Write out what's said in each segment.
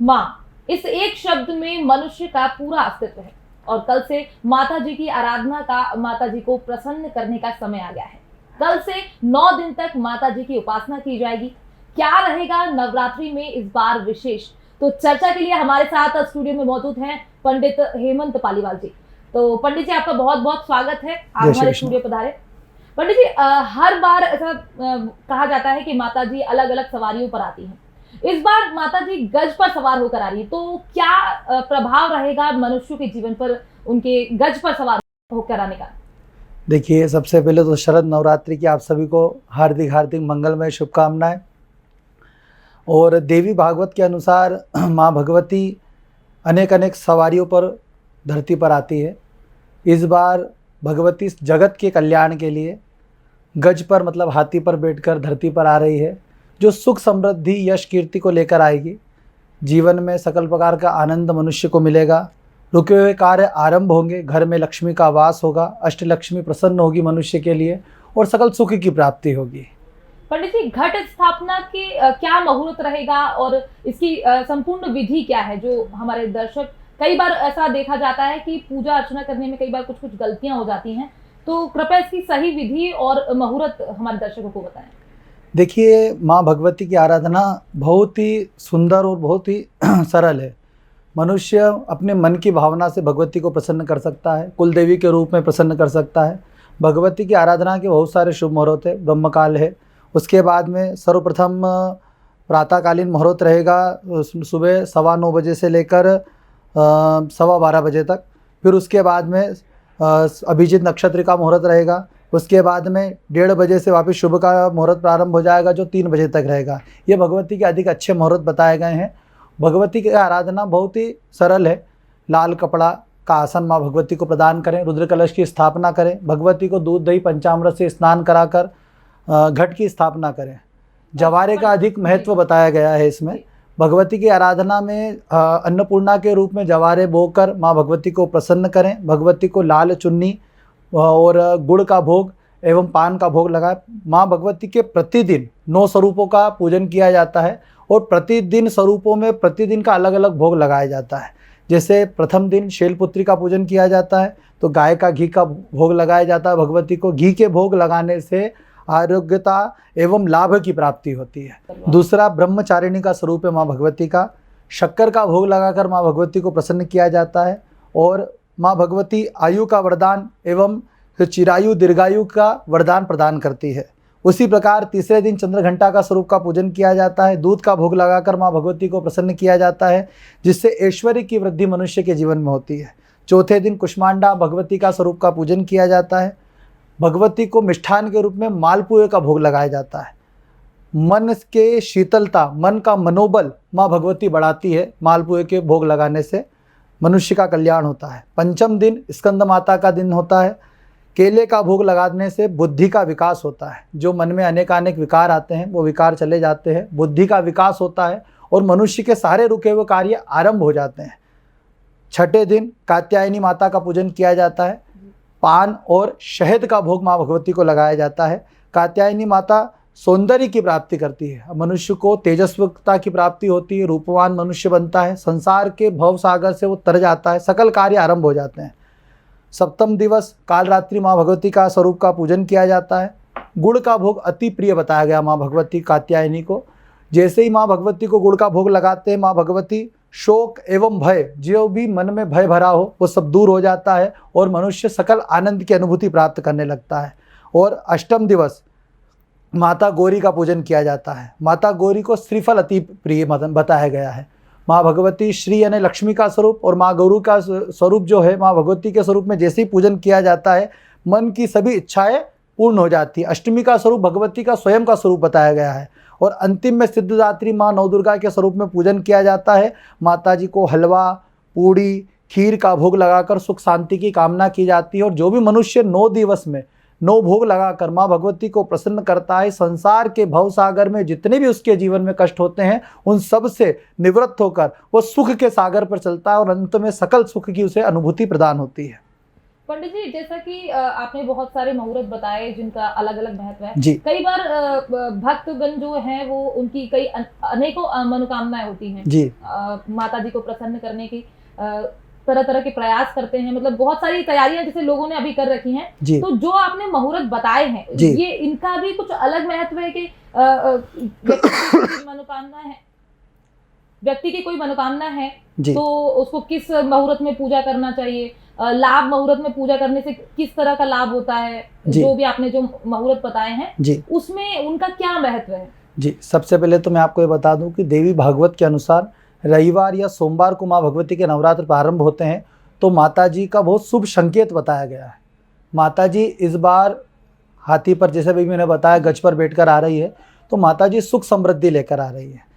माँ, इस एक शब्द में मनुष्य का पूरा अस्तित्व है और कल से माता जी की आराधना का, माता जी को प्रसन्न करने का समय आ गया है। कल से 9 दिन तक माता जी की उपासना की जाएगी। क्या रहेगा नवरात्रि में इस बार विशेष, तो चर्चा के लिए हमारे साथ स्टूडियो में मौजूद हैं पंडित हेमंत पालीवाल जी। तो पंडित जी, आपका बहुत बहुत स्वागत है, आप हमारे स्टूडियो पधारे। पंडित जी, हर बार ऐसा कहा जाता है कि माता जी अलग अलग सवारियों पर आती हैं। इस बार माता जी गज पर सवार होकर आ रही है, तो क्या प्रभाव रहेगा मनुष्य के जीवन पर उनके गज पर सवार होकर आने का? देखिए, सबसे पहले तो शरद नवरात्रि की आप सभी को हार्दिक हार्दिक मंगलमय शुभकामनाएं। और देवी भागवत के अनुसार माँ भगवती अनेक अनेक सवारियों पर धरती पर आती है। इस बार भगवती जगत के कल्याण के लिए गज पर मतलब हाथी पर बैठकर धरती पर आ रही है, जो सुख समृद्धि यश कीर्ति को लेकर आएगी। जीवन में सकल प्रकार का आनंद मनुष्य को मिलेगा, रुके हुए कार्य आरंभ होंगे, घर में लक्ष्मी का वास होगा, अष्ट लक्ष्मी प्रसन्न होगी मनुष्य के लिए और सकल सुख की प्राप्ति होगी। पंडित जी, घट स्थापना के क्या मुहूर्त रहेगा और इसकी संपूर्ण विधि क्या है? जो हमारे दर्शक, कई बार ऐसा देखा जाता है कि पूजा अर्चना करने में कई बार कुछ कुछ गलतियां हो जाती हैं, तो कृपया इसकी सही विधि और मुहूर्त हमारे दर्शकों को बताएं। देखिए, माँ भगवती की आराधना बहुत ही सुंदर और बहुत ही सरल है। मनुष्य अपने मन की भावना से भगवती को प्रसन्न कर सकता है, कुल देवी के रूप में प्रसन्न कर सकता है। भगवती की आराधना के बहुत सारे शुभ मुहूर्त है। ब्रह्मकाल है, उसके बाद में सर्वप्रथम प्रातःकालीन मुहूर्त रहेगा, सुबह 9:15 बजे से लेकर 12:15 बजे तक। फिर उसके बाद में अभिजीत नक्षत्र का मुहूर्त रहेगा। उसके बाद में 1:30 बजे से वापस शुभ का मुहूर्त प्रारंभ हो जाएगा, जो 3 बजे तक रहेगा। ये भगवती के अधिक अच्छे मुहूर्त बताए गए हैं। भगवती की आराधना बहुत ही सरल है। लाल कपड़ा का आसन माँ भगवती को प्रदान करें, रुद्र कलश की स्थापना करें, भगवती को दूध दही पंचामृत से स्नान कराकर घट की स्थापना करें। जवारे का अधिक महत्व बताया गया है इसमें। भगवती की आराधना में अन्नपूर्णा के रूप में जवारे बोकर माँ भगवती को प्रसन्न करें। भगवती को लाल चुन्नी और गुड़ का भोग एवं पान का भोग लगाए। माँ भगवती के प्रतिदिन 9 स्वरूपों का पूजन किया जाता है और प्रतिदिन स्वरूपों में प्रतिदिन का अलग अलग भोग लगाया जाता है। जैसे प्रथम दिन शैलपुत्री का पूजन किया जाता है, तो गाय का घी का भोग लगाया जाता है। भगवती को घी के भोग लगाने से आरोग्यता एवं लाभ की प्राप्ति होती है। दूसरा ब्रह्मचारिणी का स्वरूप है माँ भगवती का। शक्कर का भोग लगाकर माँ भगवती को प्रसन्न किया जाता है और माँ भगवती आयु का वरदान एवं चिरायु दीर्घायु का वरदान प्रदान करती है। उसी प्रकार तीसरे दिन चंद्रघंटा का स्वरूप का पूजन किया जाता है। दूध का भोग लगाकर माँ भगवती को प्रसन्न किया जाता है, जिससे ऐश्वर्य की वृद्धि मनुष्य के जीवन में होती है। चौथे दिन कुष्मांडा भगवती का स्वरूप का पूजन किया जाता है। भगवती को मिष्ठान के रूप में मालपुए का भोग लगाया जाता है। मन के शीतलता, मन का मनोबल माँ भगवती बढ़ाती है। मालपुए के भोग लगाने से मनुष्य का कल्याण होता है। पंचम दिन स्कंद माता का दिन होता है। केले का भोग लगाने से बुद्धि का विकास होता है। जो मन में अनेकानेक विकार आते हैं, वो विकार चले जाते हैं, बुद्धि का विकास होता है और मनुष्य के सारे रुके हुए कार्य आरंभ हो जाते हैं। छठे दिन कात्यायनी माता का पूजन किया जाता है। पान और शहद का भोग माँ भगवती को लगाया जाता है। कात्यायनी माता सौंदर्य की प्राप्ति करती है, मनुष्य को तेजस्विता की प्राप्ति होती है, रूपवान मनुष्य बनता है, संसार के भव सागर से वो तर जाता है, सकल कार्य आरंभ हो जाते हैं। सप्तम दिवस काल रात्रि माँ भगवती का स्वरूप का पूजन किया जाता है। गुड़ का भोग अति प्रिय बताया गया माँ भगवती कात्यायनी को। जैसे ही माँ भगवती को गुड़ का भोग लगाते हैं, माँ भगवती शोक एवं भय, जो भी मन में भय भरा हो वो सब दूर हो जाता है और मनुष्य सकल आनंद की अनुभूति प्राप्त करने लगता है। और अष्टम दिवस माता गौरी का पूजन किया जाता है। माता गौरी को श्रीफल अति प्रिय बताया गया है। माँ भगवती श्री यानी लक्ष्मी का स्वरूप और माँ गौरी का स्वरूप जो है, माँ भगवती के स्वरूप में जैसे ही पूजन किया जाता है, मन की सभी इच्छाएं पूर्ण हो जाती है। अष्टमी का स्वरूप भगवती का स्वयं का स्वरूप बताया गया है। और अंतिम में सिद्धदात्री माँ नवदुर्गा के स्वरूप में पूजन किया जाता है। माता जी को हलवा, पूड़ी, खीर का भोग लगाकर सुख शांति की कामना की जाती है। और जो भी मनुष्य 9 दिवस में 9 भोग लगाकर माँ भगवती को प्रसन्न करता है, संसार के भव सागर में जितने भी उसके जीवन में कष्ट होते हैं, उन सब से निवृत्त होकर वो सुख के सागर पर चलता है और अंत में सकल सुख की उसे अनुभूति प्रदान होती है। पंडित जी, जैसा कि आपने बहुत सारे मुहूर्त बताए जिनका अलग अलग महत्व है। जी कई बार भक्तगण जो हैं वो उनकी कई अनेकों मनोकामनाएं होती हैं। जी माता जी को प्रसन्न करने की तरह तरह के प्रयास करते हैं, मतलब बहुत सारी तैयारियां जैसे लोगों ने अभी कर रखी हैं। जी तो जो आपने मुहूर्त बताए हैं, जी। ये इनका भी कुछ अलग महत्व है कि व्यक्ति की कोई मनोकामना है, व्यक्ति की कोई मनोकामना है जी तो उसको किस मुहूर्त में पूजा करना चाहिए, लाभ मुहूर्त में पूजा करने से किस तरह का लाभ होता है, जी जो भी आपने जो मुहूर्त बताए हैं जी उसमें उनका क्या महत्व है? जी। सबसे पहले तो मैं आपको ये बता दूं कि देवी भागवत के अनुसार रविवार या सोमवार को माँ भगवती के नवरात्र प्रारंभ होते हैं, तो माता जी का बहुत शुभ संकेत बताया गया है। माता जी इस बार हाथी पर, जैसे भी मैंने बताया, गज पर बैठकर आ रही है, तो माता जी सुख समृद्धि लेकर आ रही है।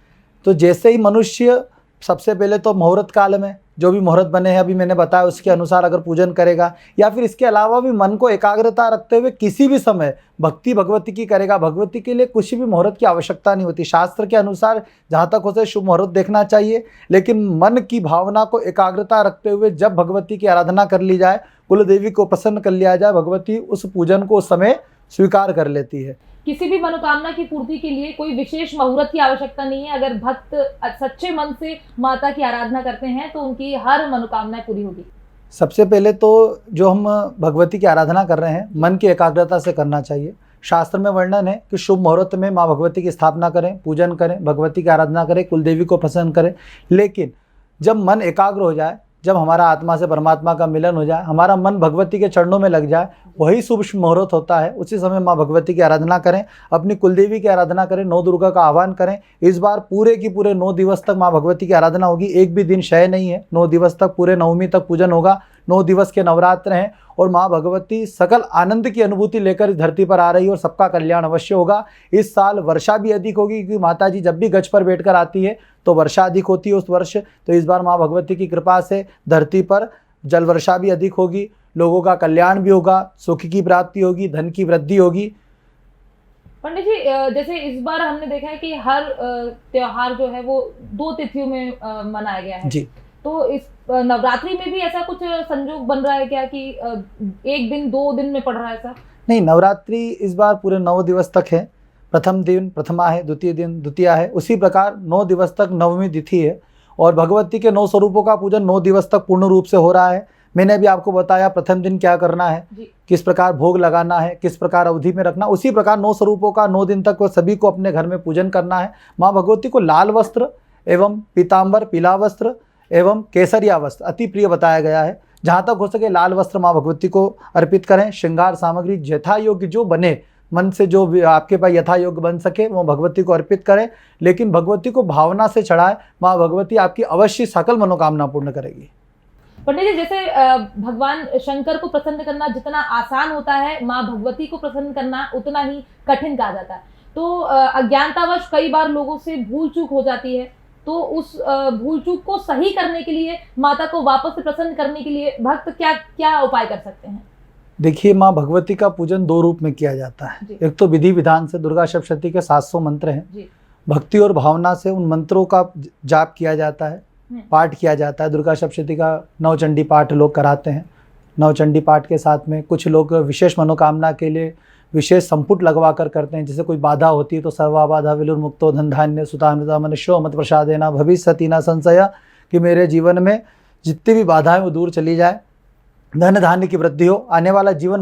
तो जैसे ही मनुष्य सबसे पहले तो मुहूर्त काल में जो भी मुहूर्त बने हैं अभी मैंने बताया उसके अनुसार अगर पूजन करेगा, या फिर इसके अलावा भी मन को एकाग्रता रखते हुए किसी भी समय भक्ति भगवती की करेगा, भगवती के लिए कुछ भी मुहूर्त की आवश्यकता नहीं होती। शास्त्र के अनुसार जहाँ तक हो सके शुभ मुहूर्त देखना चाहिए, लेकिन मन की भावना को एकाग्रता रखते हुए जब भगवती की आराधना कर ली जाए, कुल देवी को प्रसन्न कर लिया जाए, भगवती उस पूजन को उस समय स्वीकार कर लेती है। किसी भी मनोकामना की पूर्ति के लिए कोई विशेष मुहूर्त की आवश्यकता नहीं है। अगर भक्त सच्चे मन से माता की आराधना करते हैं तो उनकी हर मनोकामना पूरी होगी। सबसे पहले तो जो हम भगवती की आराधना कर रहे हैं मन की एकाग्रता से करना चाहिए। शास्त्र में वर्णन है कि शुभ मुहूर्त में माँ भगवती की स्थापना करें, पूजन करें, भगवती की आराधना करें, कुलदेवी को प्रसन्न करें। लेकिन जब मन एकाग्र हो जाए, जब हमारा आत्मा से परमात्मा का मिलन हो जाए, हमारा मन भगवती के चरणों में लग जाए, वही शुभ मुहूर्त होता है। उसी समय माँ भगवती की आराधना करें, अपनी कुलदेवी की आराधना करें, नौ दुर्गा का आह्वान करें। इस बार पूरे की पूरे 9 दिवस तक माँ भगवती की आराधना होगी, एक भी दिन क्षय नहीं है। 9 दिवस तक, पूरे नवमी तक पूजन होगा। 9 दिवस के नवरात्र हैं और माँ भगवती सकल आनंद की अनुभूति लेकर इस धरती पर आ रही है और सबका कल्याण अवश्य होगा। इस साल वर्षा भी अधिक होगी, क्योंकि माता जी जब भी गज पर बैठकर आती है तो वर्षा अधिक होती है उस वर्ष। तो इस बार माँ भगवती की कृपा से धरती पर जल वर्षा भी अधिक होगी, लोगों का कल्याण भी होगा, सुख की प्राप्ति होगी, धन की वृद्धि होगी। पंडित जी, जैसे इस बार हमने देखा है कि हर त्योहार जो है वो 2 तिथियों में मनाया गया है। जी। तो इस नवरात्रि में भी ऐसा कुछ संयोग बन रहा है क्या कि एक दिन 2 दिन में पड़ रहा है ऐसा? नहीं, नवरात्रि इस बार पूरे 9 दिवस तक है। प्रथम दिन प्रथमा है, द्वितीय दिन द्वितीया है। उसी प्रकार 9 दिवस तक नवमी तिथि है और भगवती के 9 स्वरूपों का पूजन 9 दिवस तक पूर्ण रूप से हो रहा है। मैंने अभी आपको बताया प्रथम दिन क्या करना है, किस प्रकार भोग लगाना है, किस प्रकार अवधि में रखना। उसी प्रकार 9 स्वरूपों का 9 दिन तक सभी को अपने घर में पूजन करना है। माँ भगवती को लाल वस्त्र एवं पीताम्बर, पीला वस्त्र एवं केसरिया वस्त्र अति प्रिय बताया गया है। जहाँ तक हो सके लाल वस्त्र माँ भगवती को अर्पित करें। श्रृंगार सामग्री यथा योग्य जो बने, मन से जो भी आपके पास यथा योग्य बन सके वो भगवती को अर्पित करें, लेकिन भगवती को भावना से चढ़ाएं। माँ भगवती आपकी अवश्य सकल मनोकामना पूर्ण करेगी। पंडित जी, जैसे भगवान शंकर को प्रसन्न करना जितना आसान होता है, माँ भगवती को प्रसन्न करना उतना ही कठिन कहा जाता है। तो अज्ञानतावश कई बार लोगों से भूल चूक हो जाती है, तो उस भूल चूक को सही करने के लिए, माता को वापस से प्रसन्न करने के लिए भक्त क्या क्या उपाय कर सकते हैं? देखिए, माँ भगवती का पूजन 2 रूप में किया जाता है। एक तो विधि विधान से, दुर्गा सप्तशती के 700 मंत्र हैं। भक्ति और भावना से उन मंत्रों का जाप किया जाता है, पाठ किया जाता है। दुर्गा सप्तशती का नवचंडी पाठ लोग कराते हैं। नवचंडी पाठ के साथ में कुछ लोग विशेष मनोकामना के लिए विशेष संपुट लगवा कर करते हैं। जैसे कोई बाधा होती है तो सर्वा बाधा विलुर्मुक्तो धन धान्य सुतामृता मनुष्यो मत प्रसादेना भविष्यति न संशय, कि मेरे जीवन में जितनी भी बाधाएं वो दूर चली जाए, धन धान्य की वृद्धि हो, आने वाला जीवन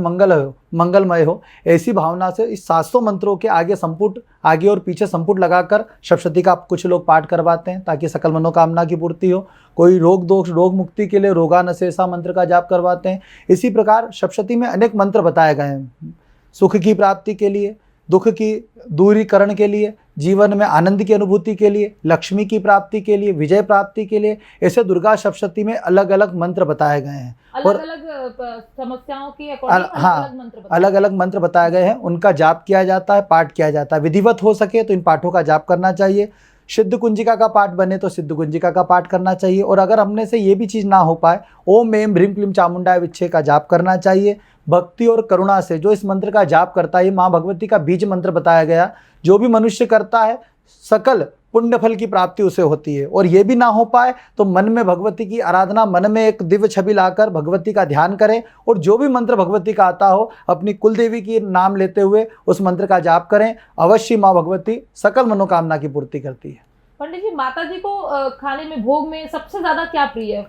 मंगलमय हो। ऐसी भावना से इस 700 मंत्रों के आगे संपुट, आगे और पीछे संपुट लगाकर सप्तशती का कुछ लोग पाठ करवाते हैं ताकि सकल मनोकामना की पूर्ति हो। कोई रोग दोष, रोग मुक्ति के लिए रोगानशेषा मंत्र का जाप करवाते हैं। इसी प्रकार सप्तशती में अनेक मंत्र बताए गए हैं, सुख की प्राप्ति के लिए, दुख की दूरीकरण के लिए, जीवन में आनंद की अनुभूति के लिए, लक्ष्मी की प्राप्ति के लिए, विजय प्राप्ति के लिए। ऐसे दुर्गा सप्तशती में अलग अलग मंत्र बताए गए हैं। अलग अलग समस्याओं के अकॉर्डिंग अलग अलग मंत्र बताए गए हैं। उनका जाप किया जाता है, पाठ किया जाता है। विधिवत हो सके तो इन पाठों का जाप करना चाहिए। सिद्ध कुंजिका का पाठ बने तो सिद्ध कुंजिका का पाठ करना चाहिए। और अगर हमने से ये भी चीज़ ना हो पाए, ओम एम ह्रीम क्लीम चामुंडाय विच्छे का जाप करना चाहिए। भक्ति और करुणा से जो इस मंत्र का जाप करता है, माँ भगवती का बीज मंत्र बताया गया, जो भी मनुष्य करता है सकल पुण्य फल की प्राप्ति उसे होती है। और ये भी ना हो पाए तो मन में भगवती की आराधना, मन में एक दिव्य छवि लाकर भगवती का ध्यान करें और जो भी मंत्र भगवती का आता हो अपनी कुल देवी की नाम लेते हुए उस मंत्र का जाप करें। अवश्य माँ भगवती सकल मनोकामना की पूर्ति करती है। पंडित जी, माता जी को खाने में, भोग में सबसे ज्यादा क्या प्रिय है?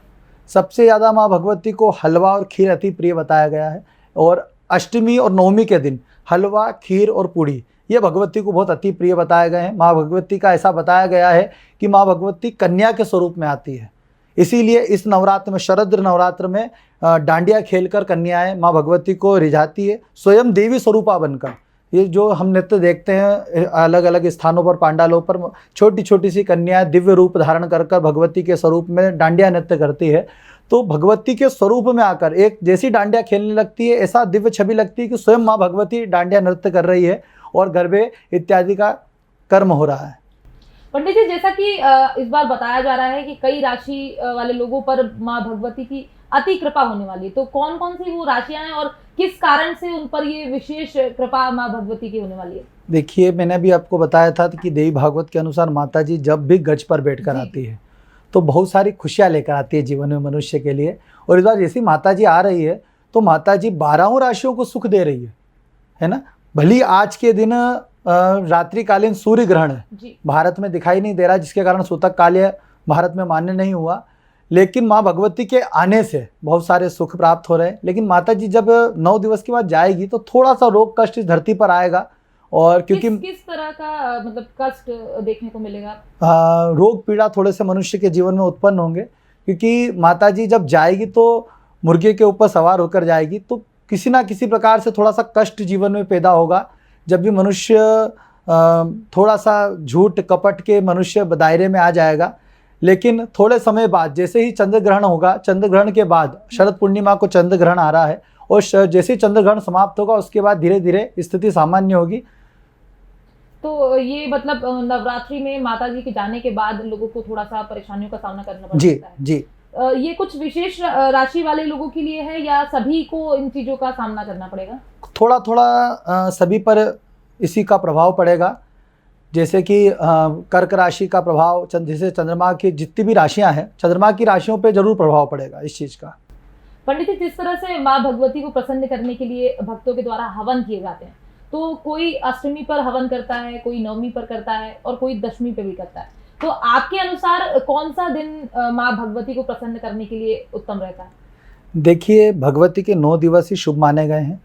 सबसे ज़्यादा माँ भगवती को हलवा और खीर अति प्रिय बताया गया है। और अष्टमी और नवमी के दिन हलवा, खीर और पूड़ी ये भगवती को बहुत अति प्रिय बताए गए हैं। माँ भगवती का ऐसा बताया गया है कि माँ भगवती कन्या के स्वरूप में आती है, इसीलिए इस नवरात्र में, शरद नवरात्र में डांडिया खेलकर कन्याएं माँ भगवती को रिझाती है, स्वयं देवी स्वरूपा बनकर। ये जो हम नृत्य देखते हैं अलग अलग स्थानों पर, पांडालों पर, छोटी छोटी सी कन्याएं दिव्य रूप धारण कर कर भगवती के स्वरूप में डांडिया नृत्य करती है। तो भगवती के स्वरूप में आकर एक जैसी डांडिया खेलने लगती है, ऐसा दिव्य छवि लगती है कि स्वयं माँ भगवती डांडिया नृत्य कर रही है और गरबे इत्यादि का कर्म हो रहा है। पंडित जी, जैसा कि इस बार बताया जा रहा है कि कई राशि वाले लोगों पर माँ भगवती की अति कृपा होने वाली है, तो कौन कौन सी वो राशियां हैं और किस कारण से उन पर ये विशेष कृपा माँ भगवती की होने वाली है? देखिए, मैंने भी आपको बताया था कि देवी भागवत के अनुसार माता जी जब भी गज पर बैठकर आती है तो बहुत सारी खुशियाँ लेकर आती है जीवन में मनुष्य के लिए। और इस बार जैसी माता जी आ रही है तो माता जी 12 राशियों को सुख दे रही है ना। भली आज के दिन रात्रिकालीन सूर्य ग्रहण है, भारत में दिखाई नहीं दे रहा, जिसके कारण सूतक काल्य भारत में मान्य नहीं हुआ, लेकिन माँ भगवती के आने से बहुत सारे सुख प्राप्त हो रहे हैं। लेकिन माता जी जब 9 दिवस के बाद जाएगी तो थोड़ा सा रोग कष्ट इस धरती पर आएगा। और क्योंकि किस तरह का मतलब कष्ट देखने को मिलेगा? रोग पीड़ा थोड़े से मनुष्य के जीवन में उत्पन्न होंगे, क्योंकि माता जी जब जाएगी तो मुर्गे के ऊपर सवार होकर जाएगी, तो किसी ना किसी प्रकार से थोड़ा सा कष्ट जीवन में पैदा होगा। जब भी मनुष्य थोड़ा सा झूठ कपट के मनुष्य दायरे में आ जाएगा, लेकिन थोड़े समय बाद जैसे ही चंद्र ग्रहण होगा, चंद्र ग्रहण के बाद शरद पूर्णिमा को चंद्र ग्रहण आ रहा है, और जैसे ही चंद्र ग्रहण समाप्त होगा उसके बाद धीरे धीरे स्थिति सामान्य होगी। तो ये मतलब नवरात्रि में माता जी के जाने के बाद लोगों को थोड़ा सा परेशानियों का सामना करना पड़ सकता है। जी। ये कुछ विशेष राशि वाले लोगों के लिए है या सभी को इन चीजों का सामना करना पड़ेगा? थोड़ा थोड़ा सभी पर इसी का प्रभाव पड़ेगा। जैसे कि कर्क राशि का प्रभाव, जैसे चंद्रमा की जितनी भी राशियां हैं, चंद्रमा की राशियों पे जरूर प्रभाव पड़ेगा इस चीज़ का। पंडित जी, जिस तरह से माँ भगवती को प्रसन्न करने के लिए भक्तों के द्वारा हवन किए जाते हैं, तो कोई अष्टमी पर हवन करता है, कोई नवमी पर करता है और कोई दशमी पर भी करता है, तो आपके अनुसार कौन सा दिन माँ भगवती को प्रसन्न करने के लिए उत्तम रहता है? देखिए, भगवती के 9 दिवस ही शुभ माने गए हैं,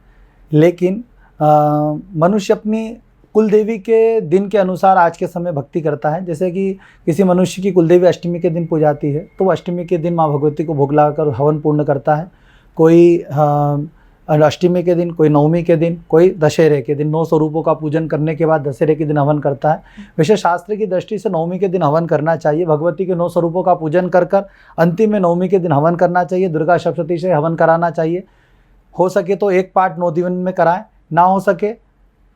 लेकिन मनुष्य अपनी कुल देवी के दिन के अनुसार आज के समय भक्ति करता है। जैसे कि किसी मनुष्य की कुल देवी अष्टमी के दिन पूजाती है तो वो अष्टमी के दिन माँ भगवती को भोग लगाकर हवन पूर्ण करता है। कोई अष्टमी के दिन, कोई नवमी के दिन, कोई दशहरे के दिन 9 स्वरूपों का पूजन करने के बाद दशहरे के दिन हवन करता है। वैसे शास्त्र की दृष्टि से नवमी के दिन हवन करना चाहिए। भगवती के 9 स्वरूपों का पूजन कर कर अंतिम में नवमी के दिन हवन करना चाहिए। दुर्गा सप्तशती से हवन कराना चाहिए। हो सके तो एक पाठ 9 दिन में कराएं, ना हो सके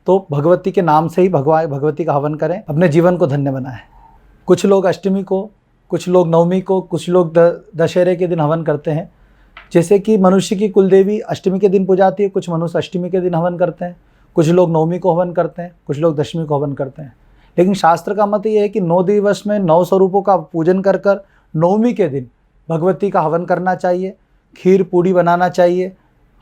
तो भगवती के नाम से ही भगवती का हवन करें, अपने जीवन को धन्य बनाएं। कुछ लोग अष्टमी को, कुछ लोग नवमी को, कुछ लोग दशहरे के दिन हवन करते हैं। जैसे कि मनुष्य की कुलदेवी अष्टमी के दिन पूजाती है, कुछ मनुष्य अष्टमी के दिन हवन करते हैं, कुछ लोग नवमी को हवन करते हैं, कुछ लोग दशमी को हवन करते हैं। लेकिन शास्त्र का मत ये है कि 9 दिवस में 9 स्वरूपों का पूजन कर कर नवमी के दिन भगवती का हवन करना चाहिए, खीर पूड़ी बनाना चाहिए,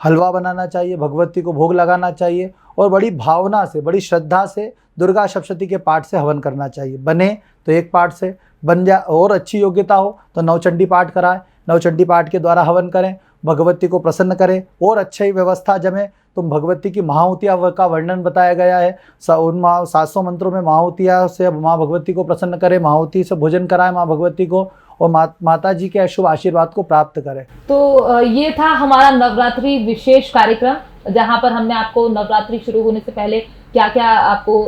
हलवा बनाना चाहिए, भगवती को भोग लगाना चाहिए और बड़ी भावना से, बड़ी श्रद्धा से दुर्गा सप्तशती के पाठ से हवन करना चाहिए। बने तो एक पाठ से, बन जाए और अच्छी योग्यता हो तो नवचंडी पाठ कराएं, नवचंडी पाठ के द्वारा हवन करें, भगवती को प्रसन्न करें। और अच्छी व्यवस्था जमे तो भगवती की महाहुतियाँ का वर्णन बताया गया है। उन 700 मंत्रों में महाहुतियाँ से माँ भगवती को प्रसन्न करें, महाहुति से भोजन कराएं माँ भगवती को और माता जी के शुभ आशीर्वाद को प्राप्त करें। तो ये था हमारा नवरात्रि विशेष कार्यक्रम, जहाँ पर हमने आपको नवरात्रि शुरू होने से पहले क्या क्या आपको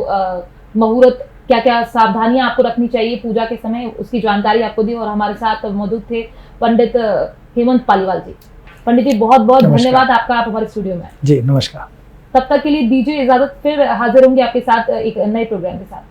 मुहूर्त, क्या क्या सावधानियां आपको रखनी चाहिए पूजा के समय, उसकी जानकारी आपको दी। और हमारे साथ मौजूद थे पंडित हेमंत पालीवाल जी। पंडित जी, बहुत बहुत धन्यवाद आपका, आप हमारे स्टूडियो में आए। जी नमस्कार। तब तक के लिए दीजिए इजाजत, फिर हाजिर होंगे आपके साथ एक नए प्रोग्राम के साथ।